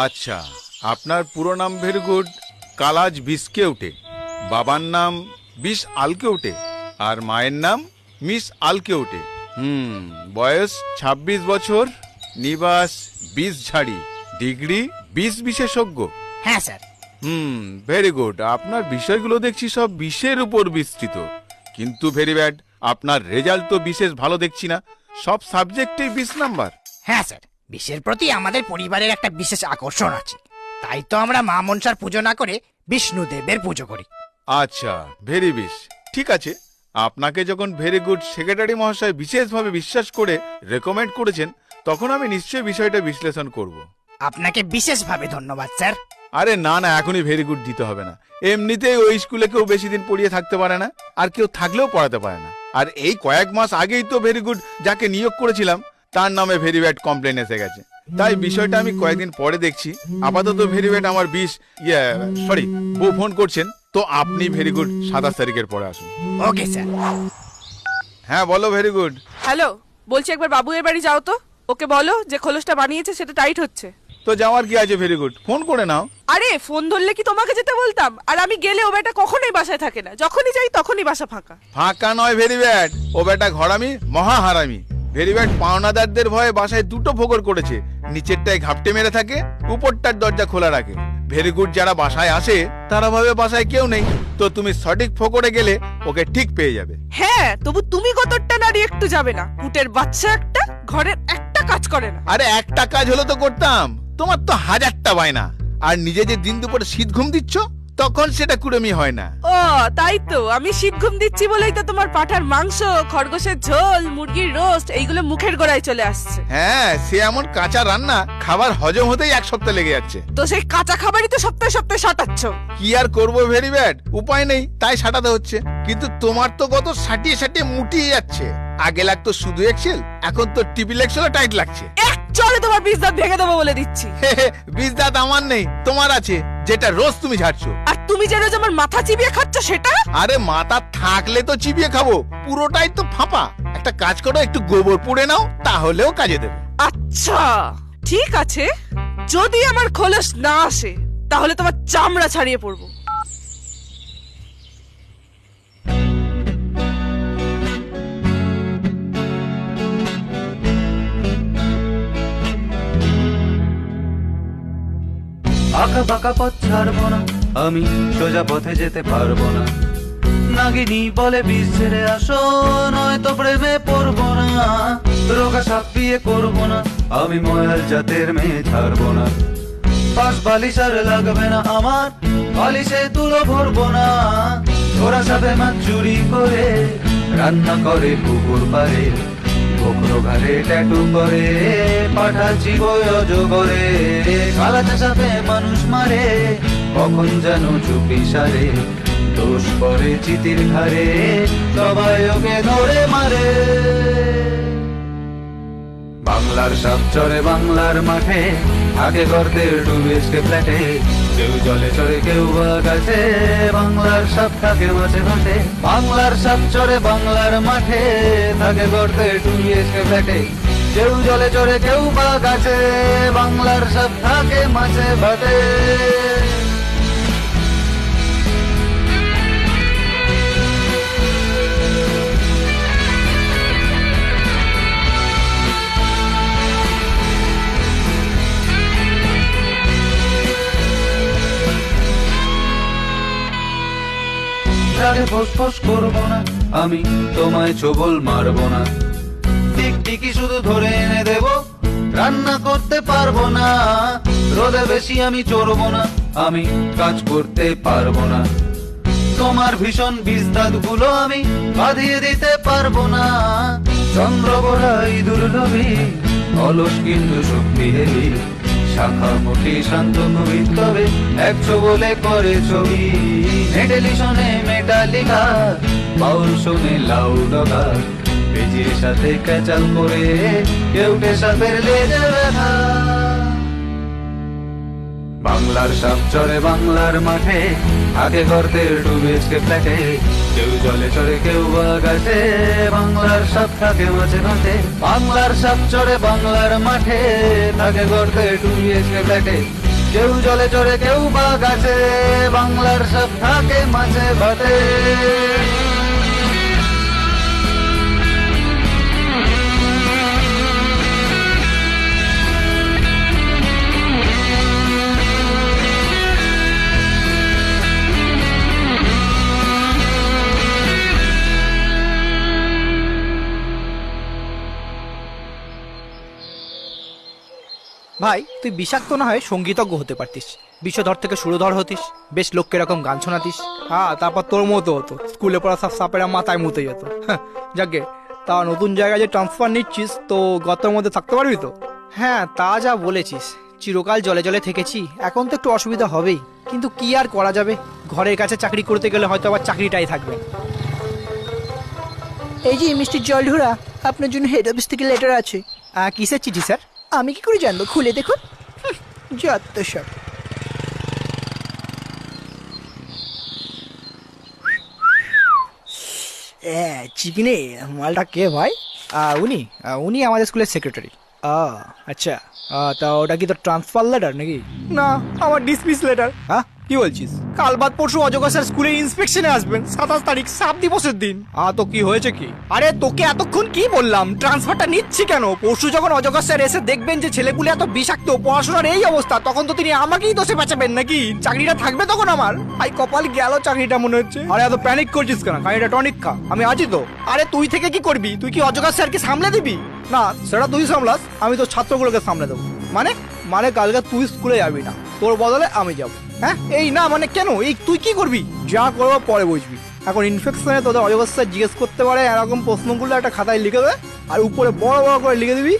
আচ্ছা, আপনার পুরো নাম ভেরি গুড, কালাজ বিস্কেউটে, বাবার নাম বিশ আলকেউটে, আর মায়ের নাম মিস আলকেউটে। বয়স ২৬ বছর, নিবাস ২০ ঝাড়ি, ডিগ্রি ২০ বিশেষজ্ঞ। হ্যাঁ স্যার। Very good. আপনার বিষয়গুলো দেখছি সব বিশের উপর বিস্তৃত, কিন্তু ভেরি ব্যাড, আপনার রেজাল্ট তো বিশেষ ভালো দেখছি না, সব সাবজেক্টেই ২০ নাম্বার। হ্যাঁ স্যার, বিশ্বের প্রতি আমাদের পরিবারের একটা বিশেষ আকর্ষণ আছে, তাই তো আমরা মা মনসার পুজো না করে বিষ্ণুদেবের পুজো করি। আচ্ছা, ভেরি বিশ, ঠিক আছে। আপনাকে যখন ভেরি গুড সেক্রেটারি মহাশয় বিশেষভাবে বিশ্বাস করে রেকমেন্ড করেছেন, তখন আমি নিশ্চয়ই বিষয়টা বিশ্লেষণ করব। আপনাকে বিশেষভাবে ধন্যবাদ স্যার। আরে না না, এখনই ভেরি গুড দিতে হবে না। এমনিতেই ওই স্কুলে কেউ বেশি দিন পড়িয়ে থাকতে পারে না, আর কেউ থাকলেও পড়াতে পারে না। আর এই কয়েক মাস আগেই তো ভেরি গুড যাকে নিয়োগ করেছিলাম তার নামে ভেরি ব্যাড কমপ্লেন এসে গেছে, তাই বিষয়টা আমি কয়েকদিন পরে দেখছি। আপাতত ভেরি ব্যাড আমার বউ ফোন করছেন, তো আপনি ভেরি গুড ২৭ তারিখের পরে আসুন। Okay sir. হ্যাঁ বলো ভেরি গুড। হ্যালো, বলছি একবার বাবুয়ের বাড়ি যাও তো, ওকে বলো যে খোলসটা বানিয়েছে সেটা টাইট হচ্ছে। তো যাওয়ার কি আছে ভেরি গুড, ফোন করে নাও। আরে ফোন ধরলে কি তোমাকে যেতে বলতাম? আর আমি গেলে ও বেটা কখনোই বাসায় থাকে না, যখনই যাই তখনই বাসা ফাঁকা। ফাঁকা নয় ভেরি ব্যাড, ও বেটা ঘরামি, মহা হারামি। ভেরি ব্যাড পাওনাদারদের ভয়ে বাসায় দুটো ফোকর করেছে, নিচেরটায় ঘাপটে মেরে থাকে, উপরটার দরজা খোলা রাখে। ভেরি গুড যারা বাসায় আসে তারা ভাবে বাসায় কেউ নেই, তো তুমি সঠিক ফোকরে গেলে ওকে ঠিক পেয়ে যাবে। হ্যাঁ, তবু তুমি কতটা নারী একটু যাবে না? কুটের বাচ্চা একটা, ঘরের একটা কাজ করে না। আরে একটা কাজ হলো তো করতাম, তোমার তো হাজারটা বায়না। আর নিজে যে দিন দুপুরে শীত ঘুম দিচ্ছ, তখন সেটা কুড়েমি হয় না। ও তাই তো, আমি শীত ঘুম দিচ্ছি বলেই তো তোমার পাঠার মাংস, খরগোশের ঝোল, মুরগির রোস্ট এইগুলো মুখের গোড়ায় চলে আসছে। হ্যাঁ, সে এমন কাঁচা রান্না, খাবার হজম হতেই এক সপ্তাহ লেগে যাচ্ছে। তো সেই কাঁচা খাবারই তো সপ্তাহে সপ্তাহে সাটাচ্ছ। কি আর করবো ভেরি ব্যাড, উপায় নেই তাই সাটাতে হচ্ছে। কিন্তু তোমার তো গত সাটিয়ে সাটিয়ে মুটিয়ে যাচ্ছে। আগে লাগতো শুধু এক্সেল, এখন তো ট্রিপল এক্সেলও টাইট লাগছে। এক চলে তোমার বীজ দাঁত ভেঙে দেবো বলে দিচ্ছি। বীজ দাঁত আমার নেই, তোমার আছে, যেটা রোজ তুমি ঝাড়ছো। আর তুমি যে রোজ আমার মাথা চিবিয়ে খাচ্ছ সেটা? আরে মাথা থাকলে তো চিবিয়ে খাবো, পুরোটাই তো ফাঁপা। একটা কাজ করো, একটু গোবর পুড়ে নাও, তাহলেও কাজে দেবে। আচ্ছা ঠিক আছে, যদি আমার খোলস না আসে তাহলে তোমার চামড়া ছাড়িয়ে পড়বো। আঁকা বাঁকা পথ ছাড়বো না, আমি সোজা পথে যেতে পারবো না। নাগিনী বলে বীজ ছেড়ে আসো, নয়তো প্রেমে পড়বো না। রোগা সাপ বিয়ে করবো না, আমি ময়াল জাতের মেয়ে ছাড়বো না। পাশ বালিশ আর লাগবে না আমার, বালিশে তুলো ভরবো না। ওরা সাপে মাছ চুরি করে রান্না করে পুকুর পারে, বকরো ঘাড়ে ট্যাটু করে পাঠাচ্ছি বয়জ করে। কালাচা সাপে মানুষ মারে, কখন যেন চুপি সারে, দোষ করে চিতির ঘাড়ে, সবাই ওকে ধরে মারে। বাংলার সাপ চরে বাংলার মাঠে, আগে গর্তের 2 BHK ফ্ল্যাটে। কেউ জলে চড়ে কেউ বা গাছে, বাংলার সাপ থাকে মাঝে মাঝে। বাংলার সাপ চড়ে বাংলার মাঠে, থাকে গর্তের 2 BHK ফ্ল্যাটে। কেউ জলে চড়ে কেউ বা গাছে, বাংলার সাপ থাকে মাঝে মাঝে। রাগে ফোঁস করবো না, আমি তোমায় ছোবল মারবো না। টিকটিকি শুধু ধরে এনে দেব, রান্না করতে পারবো না। রোদে বেশি আমি চড়বো না, আমি কাজ করতে পারবো না। তোমার ভীষণ বিস্তাদ গুলো আমি বাঁধিয়ে দিতে পারবো না। চন্দ্র বড়া ইঁদুর নবী, অলস কিন্তু শক্তিশালী। শাখা মুঠি শান্ত কবি, তবে একশো বলে করে ছবি। মেটালিশনে মেটালিকা, বাউল শোনে লাউডকা। বেজির সাথে ক্যাচাল করে, কেউটে সাপের লেজে ব্যথা। বাংলার সাপ চড়ে বাংলার মাঠে, আগে গর্তের 2 BHK ফ্ল্যাটে। কেউ জলে চড়ে কেউ বা গাছে, বাংলার সাপ থাকে মাঝে মাঝে। বাংলার সাপ চড়ে বাংলার মাঠে, থাকে গর্তের 2 BHK ফ্ল্যাটে। কেউ জলে চড়ে কেউ বা গাছে, বাংলার সব থাকে মাঝে ভাতে। ভাই তুই বিষাক্ত না হয় সঙ্গীতজ্ঞ হতে পারতিস, বিষধর থেকে সুরধর হতিস, বেশ লোককে এরকম গান শোনাতিস। হ্যাঁ, তারপর তোর মতো হতো, স্কুলে পড়া সব সাপেরা মাথায় মুতে যেত। যাকে তা নতুন জায়গায় যে ট্রান্সফার নিচ্ছিস তো গতর মধ্যে থাকতে পারবি তো? হ্যাঁ, তা যা বলেছিস, চিরকাল জলে জলে থেকেছি, এখন তো একটু অসুবিধা হবেই, কিন্তু কি আর করা যাবে, ঘরের কাছে চাকরি করতে গেলে হয়তো আবার চাকরিটাই থাকবে। এই যে মিস্টার জলঢুরা, আপনার জন্য হেড অফিস থেকে লেটার আছে। কিসের চিঠি স্যার? আমি কি করে জানবো, খুলে দেখুন। যত সব। চিকিনে মালটা কে ভাই? উনি উনি আমাদের স্কুলের সেক্রেটারি। আচ্ছা, তা ওটা কি তোর ট্রান্সফার লেটার নাকি? না, আমার ডিসমিস লেটার। হ্যাঁ, কি বলছিস? কাল বাদ পরশু অজগর স্যার স্কুলে ইন্সপেকশনে আসবেন, 27 তারিখ, সাপ দিবসের দিন। তো কি হয়েছে কি? আরে তোকে এতক্ষণ কি বললাম, ট্রান্সফারটা নিচ্ছি কেন? পরশু যখন অজগর স্যার এসে দেখবেন যে ছেলেগুলো এত বিষাক্ত, পড়াশোনার এই অবস্থা, তখন তো তিনি আমাকেই দোষে বাঁচাবেন নাকি? চাকরিটা থাকবে তখন আমার? আই কপাল গেল চাকরিটা মনে হচ্ছে। আরে এত প্যানিক করছিস কেন? খানিকটা টনিক খা, আমি আছি তো। আরে তুই থেকে কি করবি? তুই কি অজগর স্যারকে সামলে দিবি? না, সেটা তুই সামলাস, আমি তো ছাত্রগুলোকে সামলে দেবো। মানে মানে কালকে তুই স্কুলে যাবি না, তোর বদলে আমি যাব। হ্যাঁ, এই না মানে কেন? এই তুই কি করবি? যা করবো পরে বুঝবি। এখন ইনফেকশনে তোদের অজগর স্যার জিজ্ঞেস করতে পারে, এরকম প্রশ্নগুলো একটা খাতায় লিখে দেবে, আর উপরে বড় বড় করে লিখে দিবি,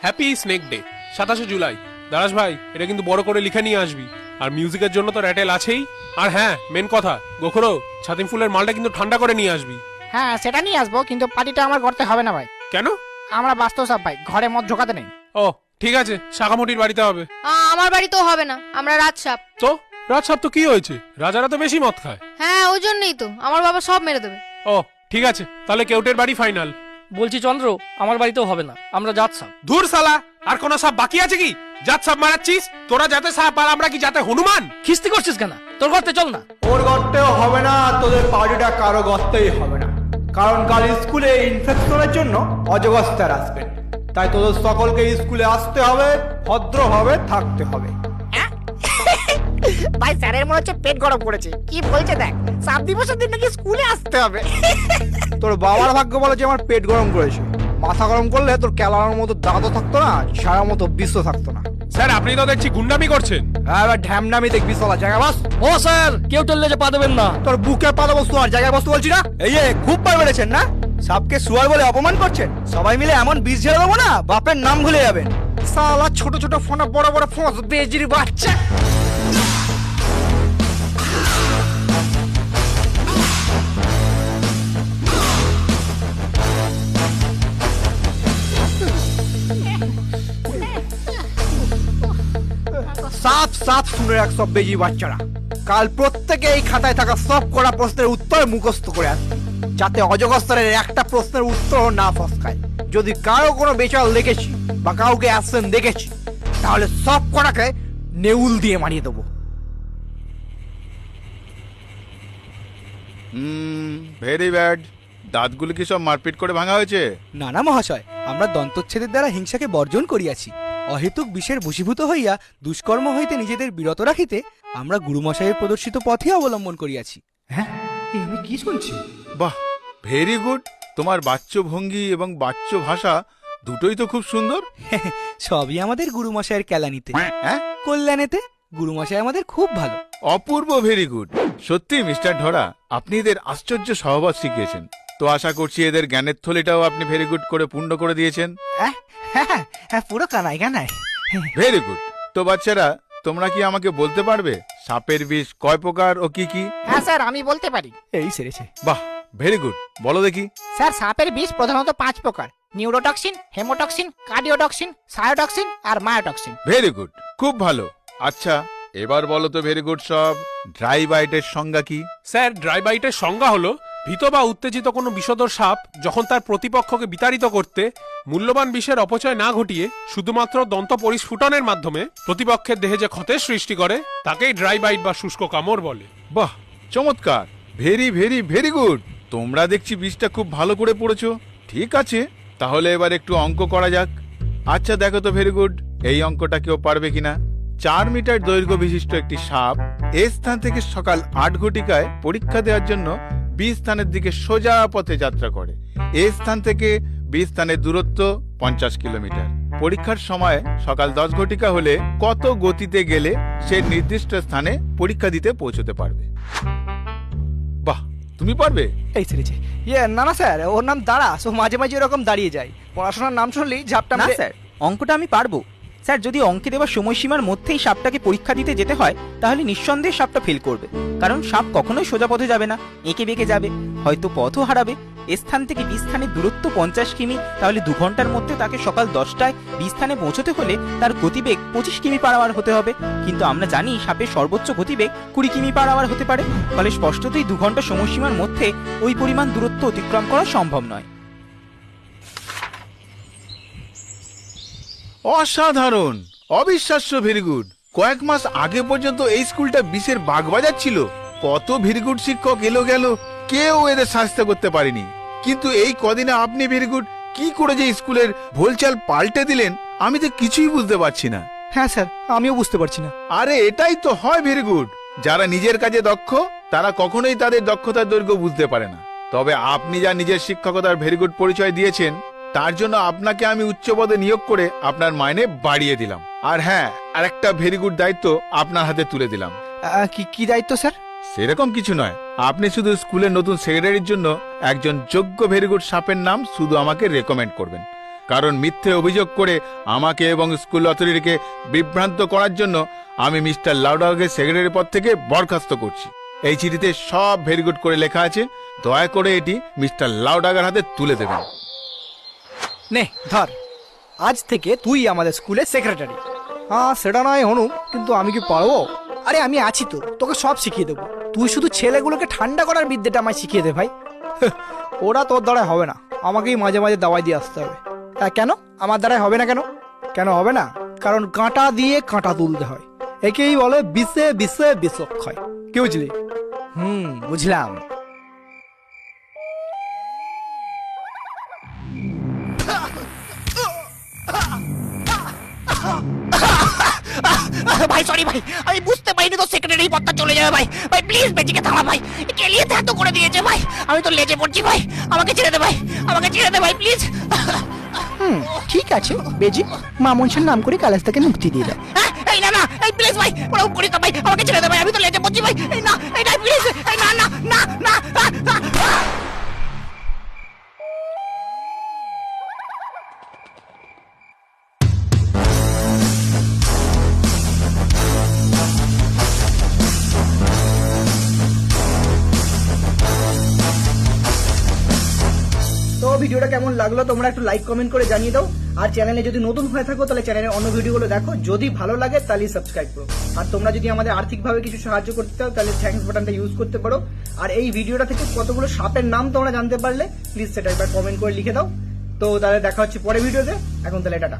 হ্যাপি স্নেক ডে 27 জুলাই। দারাস ভাই, এটা কিন্তু বড় করে লিখে নিয়ে আসবি। আর মিউজিকের জন্য তো র্যাটেল আছেই। আর হ্যাঁ, মেন কথা, গোখরো ছাতিম ফুলের মালটা কিন্তু ঠান্ডা করে নিয়ে আসবি। হ্যাঁ, সেটা নিয়ে আসবো, কিন্তু পার্টিটা আমার করতে হবে না ভাই। কেন? আমরা বাস্তব সব ভাই, ঘরে মদ ঢোকাতে নেই। ও ঠিক আছে, শাখামুটির বাড়িতে হবে। আমার বাড়িতেও হবে না, আমরা রাজসাপ। তো রাজসাপ তো কি হয়েছে? রাজারা তো বেশি মদ খায়। হ্যাঁ, ওই জন্যই তো আমার বাবা সব মেরে দেবে। ও ঠিক আছে, তাহলে কেউটের বাড়ি ফাইনাল। বলছি চন্দ্র, আমার বাড়িতেও হবে না, আমরা যাচ্ছি। ধুর সালা, আর কোন সাপ বাকি আছে কি? জাত সাপ মারাচ্ছিস তোরা, যাতে সাপ আর আমরা কি যাতে হনুমান? খিস্তি করছিস কেন? তোর ঘরতে চল না। ওর গর্তেও হবে না, তোদের পার্টিটা কারো গর্তেই হবে না, কারণ কাল স্কুলে ইনফেকশনের জন্য অজগর স্যার আসবেন। তাই তোদের সকলকে স্কুলে আসতে হবে, ভদ্রভাবে থাকতে হবে। ভাই স্যারের মনে হচ্ছে পেট গরম করেছে, কি বলছে দেখ, সাপ দিবসের দিন নাকি স্কুলে আসতে হবে। তোর বাবার ভাগ্য বলে যে আমার পেট গরম করেছে, মাথা গরম করলে তোর ক্যালানোর মতো দাঁতও থাকতো না, ছাড়ার মতো বিশ্ব থাকতো না। স্যার, আপনি তো দেখছি গুন্ডামি করছেন। এবার ঢ্যামনামি দেখবি সালা, জায়গা বাস। ও স্যার, কেউ টললে যে পা দেবেন না। তোর বুকে পা দেবো, আর জায়গায় বসতে বলছি না। এই যে খুব বার বেড়েছেন না, সাপকে শুয়ার বলে অপমান করছেন। সবাই মিলে এমন বিষ ঝেড়ে দেবো না, বাপের নাম ভুলে যাবেন। সালা ছোট ছোট ফোনা, বড় বড় ফোঁস, বেজির বাচ্চা। সাফ সাফ শুনে রাখ সব বেজি বাচ্চারা, কাল প্রত্যেকে এই খাতায় থাকা সব করা প্রশ্নের উত্তর মুখস্থ করে আসবে, যাতে অজগর স্যারের একটা প্রশ্নের উত্তর না ফসকায়। যদি কারো কোনো বেচাল দেখেছি বা কাউকে আসছেন দেখেছি, তাহলে সব কটাকে নেউল দিয়ে মারিয়ে দেবো। Very bad. দাঁতগুলো কি সব মারপিট করে ভাঙা হয়েছে? না না মহাশয়, আমরা দন্তচ্ছেদের দ্বারা হিংসাকে বর্জন করিয়াছি। অহেতুক বিষের বশীভূত হইয়া দুষ্কর্ম হইতে নিজেদের বিরত রাখিতে আমরা গুরুমশাইয়ের প্রদর্শিত পথে অবলম্বন করিয়াছি। হ্যাঁ, আমি কি শুনছি? বাহ, ভেরি গুড। তোমার বাচ্চ ভঙ্গি এবং বাচ্চ ভাষা দুটোই তো খুব সুন্দর। সবই আমাদের গুরুমশাইয়ের কেলানিতে, হ্যাঁ, কল্যাণেতে। গুরুমশাই আমাদের খুব ভালো। অপূর্ব, ভেরি গুড। সত্যি মিস্টার ঢোরা, আপনি এদের আশ্চর্য সহবাস শিখিয়েছেন। তো আশা করছি এদের জ্ঞানের থলিটাও আপনি ভেরি গুড করে পূর্ণ করে দিয়েছেন। হ্যাঁ, পুরো কানাই কানাই। Very good. তো বাচ্চারা, তোমরা কি আমাকে বলতে পারবে সাপের বিষ কয় প্রকার ও কি কি? হ্যাঁ স্যার, আমি বলতে পারি। এই সেরেছে। বাহ, ভেরি গুড, বলো দেখি। স্যার, সাপের বিষ প্রধানত 5 প্রকার: নিউরোটক্সিন, হেমোটক্সিন, কার্ডিওটক্সিন, সায়োটক্সিন আর মায়োটক্সিন। ভেরি গুড, খুব ভালো। আচ্ছা, এবার বলো তো ভেরি গুড সব, ড্রাই বাইটের সংজ্ঞা কি? স্যার, ড্রাই বাইটের সংজ্ঞা হলো ভীত বা উত্তেজিত কোনো বিষধর সাপ যখন তার প্রতিপক্ষকে বিতাড়িত করতে মূল্যবান বিষের অপচয় না ঘটিয়ে শুধুমাত্র দন্ত পরিস্ফুটনের মাধ্যমে প্রতিপক্ষের দেহে যে ক্ষতের সৃষ্টি করে তাকেই ড্রাই বাইট বা শুষ্ক কামড় বলে। বাহ, চমৎকার, ভেরি ভেরি ভেরি গুড। তোমরা দেখছি বিষটা খুব ভালো করে পড়েছো। ঠিক আছে, তাহলে এবার একটু অঙ্ক করা যাক। আচ্ছা দেখো তো, ভেরি গুড, এই অঙ্কটা কেউ পারবে কিনা? 4 মিটার দৈর্ঘ্য বিশিষ্ট একটি সাপ এ স্থান থেকে সকাল 8 ঘটিকায় পরীক্ষা দেওয়ার জন্য বি স্থানের দিকে সোজা পথে যাত্রা করে। এ স্থান থেকে বি স্থানের দূরত্ব 50 কিলোমিটার। পরীক্ষার সময় সকাল 10 ঘটিকা হলে কত গতিতে গেলে সে নির্দিষ্ট স্থানে পরীক্ষা দিতে পৌঁছতে পারবে? বাহ, তুমি পারবে? এই সেরেছে। না না স্যার, ওর নাম দাঁড়াস, ও মাঝে মাঝে এরকম দাঁড়িয়ে যায়। পড়াশোনার নাম শুনলেই ঝাপটা না মেরে- স্যার, অঙ্কটা আমি পারবো। স্যার, যদি অঙ্কে দেওয়া সময়সীমার মধ্যেই সাপটাকে পরীক্ষা দিতে যেতে হয় তাহলে নিঃসন্দেহে সাপটা ফেল করবে, কারণ সাপ কখনোই সোজা পথে যাবে না, এঁকে বেঁকে যাবে, হয়তো পথও হারাবে। এ স্থান থেকে বি স্থানের দূরত্ব 50 কিমি, তাহলে 2 ঘন্টার মধ্যে তাকে সকাল 10টায় বি স্থানে পৌঁছতে হলে তার গতিবেগ 25 কিমি পার আওয়ার হতে হবে। কিন্তু আমরা জানি সাপের সর্বোচ্চ গতিবেগ 20 কিমি পার আওয়ার হতে পারে, ফলে স্পষ্টতই 2 ঘন্টা সময়সীমার মধ্যে ওই পরিমাণ দূরত্ব অতিক্রম করা সম্ভব নয়। অসাধারণ, অবিশ্বাস্য, ভেরি গুড। কয়েক মাস আগে পর্যন্ত এই স্কুলটা বিষের বাগবাজার ছিল। কত ভেরি গুড শিক্ষক এলো গেল, কেউ এদের শাস্তি করতে পারেনি। কিন্তু এই কদিনে আপনি ভেরি গুড কি করে যে স্কুলের ভোলচাল পাল্টে দিলেন, আমি তো কিছুই বুঝতে পারছি না। হ্যাঁ স্যার, আমিও বুঝতে পারছি না। আরে এটাই তো হয় ভেরি গুড। যারা নিজের কাজে দক্ষ তারা কখনোই তাদের দক্ষতার দৈর্ঘ্য বুঝতে পারে না। তবে আপনি যা নিজের শিক্ষকতার ভেরি গুড পরিচয় দিয়েছেন, তার জন্য আপনাকে আমি উচ্চ পদে নিয়োগ করে আপনার মাইনে বাড়িয়ে দিলাম। আর হ্যাঁ, আরেকটা ভেরি গুড দায়িত্ব আপনার হাতে তুলে দিলাম। কি দায়িত্ব স্যার? সেরকম কিছু নয়, আপনি শুধু স্কুলের নতুন সেক্রেটারির জন্য একজন যোগ্য ভেরি গুড সাপের নাম শুধু আমাকে রেকমেন্ড করবেন। কারণ মিথ্যে অভিযোগ করে আমাকে এবং স্কুল অথরিটিকে বিভ্রান্ত করার জন্য আমি মিস্টার লাউডাগাকে সেক্রেটারি পদ থেকে বরখাস্ত করছি। এই চিঠিতে সব ভেরি গুড করে লেখা আছে। দয়া করে এটি মিস্টার লাউডাগার হাতে তুলে দেবেন। নে ধর, আজ থেকে তুই আমাদের স্কুলের সেক্রেটারি। হ্যাঁ সেটা নয় হনু, কিন্তু আমি কি পারবো? আরে আমি আছি তো, তোকে সব শিখিয়ে দেবো। তুই শুধু ছেলেগুলোকে ঠান্ডা করার বিদ্যাটা আমায় শিখিয়ে দে ভাই। ওরা তোর দ্বারায় হবে না, আমাকেই মাঝে মাঝে দাওয়াই দিয়ে আসতে হবে। কেন আমার দ্বারাই হবে না? কেন কেন হবে না? কারণ কাঁটা দিয়ে কাঁটা তুলতে হয়। একেই বলে বিষে বিষে বিষক্ষয়। কি বুঝলি? বুঝলাম। ভাই সরি ভাই, আমি বুঝতে পারিনি তো সেক্রেটারি পদটা চলে যাবে। ভাই ভাই প্লিজ বেজিকে থামা ভাই, কেলিয়ে এত করে দিয়েছে ভাই, আমি তো লেজে পড়ছি ভাই, আমাকে ছেড়ে দে ভাই, আমাকে ছেড়ে দে ভাই প্লিজ। ঠিক আছে বেজি, মামনসের নাম করে কাল তাকে মুক্তি দিয়ে দাও। এই না না, এই প্লিজ ভাই, ওরকম করিস না ভাই, আমাকে ছেড়ে দে ভাই, আমি তো লেজে পড়ছি ভাই। এই না, এই না প্লিজ, এই না না না না। তো ভিডিওটা কেমন লাগলো তোমরা একটু লাইক কমেন্ট করে জানিয়ে দাও। আর চ্যানেলে যদি নতুন হয়ে থাকো তাহলে চ্যানেলের অন্য ভিডিওগুলো দেখো, যদি ভালো লাগে তাহলে সাবস্ক্রাইব করো। আর তোমরা যদি আমাদের আর্থিকভাবে কিছু সাহায্য করতে চাও তাহলে থ্যাঙ্কস বাটনটা ইউজ করতে পারো। আর এই ভিডিওটা থেকে কতগুলো সাপের নাম তোমরা জানতে পারলে প্লিজ সেটা একবার কমেন্ট করে লিখে দাও। তো তাহলে দেখা হচ্ছে পরের ভিডিওতে, এখন তাহলে টাটা।